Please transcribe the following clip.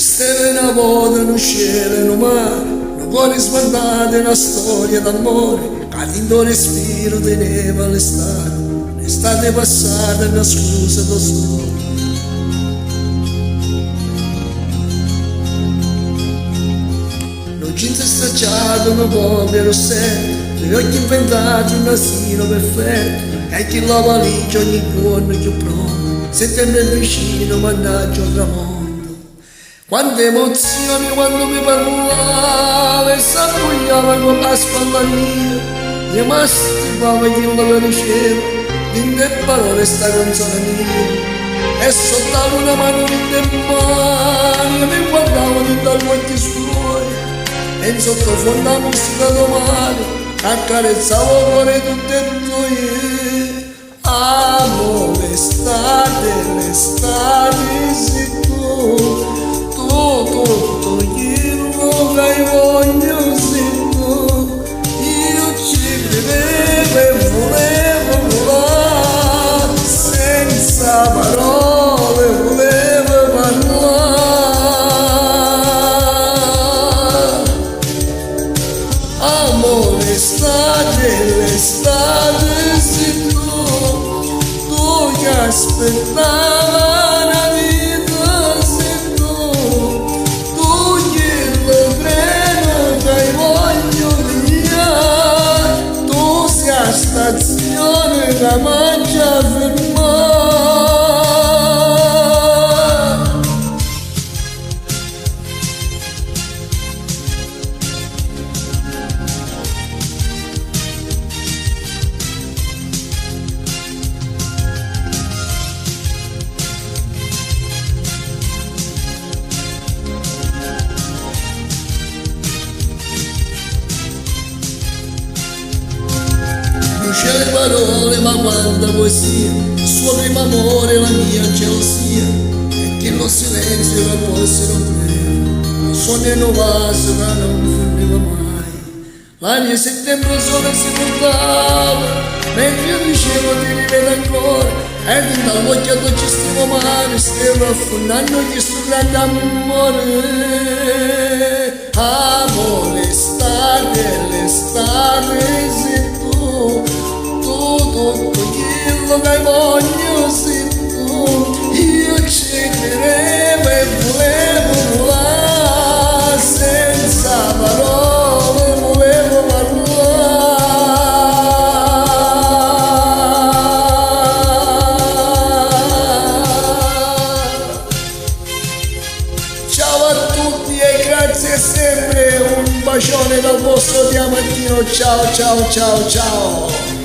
stelle una volta, un cielo e un mare, un cuore sguardato, una storia d'amore, che dentro respiro teneva l'estate, l'estate passata, una scusa da solo. Non ci si è stracciato un povero rossetto, gli occhi inventati un asilo perfetto, e chi la valigia ogni giorno più pronto, settembre vicino, mannaggia il tramonto. Quante emozioni quando mi parlava e s'appugliava con la spalla mia, io masticava chi lo diceva, dinte parole sta canzone mia, e sotto la luna mano in le mani, mi guardavo dagli occhi suoi, e sottofondo la musica domani, accarezzavo il cuore tutte e due. Amo l'estate, l'estate sei tu, tutto quello che voglio sei tu, io ci credevo e volevo volare, senza parole volevo parlare. Amo l'estate, l'estate sei tu che aspettava una vita sei tu che treno che voglio via, tu sei la stazione che mangia fermare. C'è le parole ma quanta poesia, il suo primo amore, la mia gelosia, e che lo silenzio che poi si rompeva, il sogno in un vaso che non finiva mai. L'anno settembre il sole si portava, mentre io dicevo ti rivedo ancora, e dall'occhiato ci stiamo male, stiamo affondando gli grande amore. Amo l'estate, l'estate sei tu, tutto quello che voglio sei tu, io ci credevo e volevo volare, senza parole volevo parlare. Ciao a tutti e grazie sempre, un bacione dal vostro Diamantino, ciao ciao ciao ciao.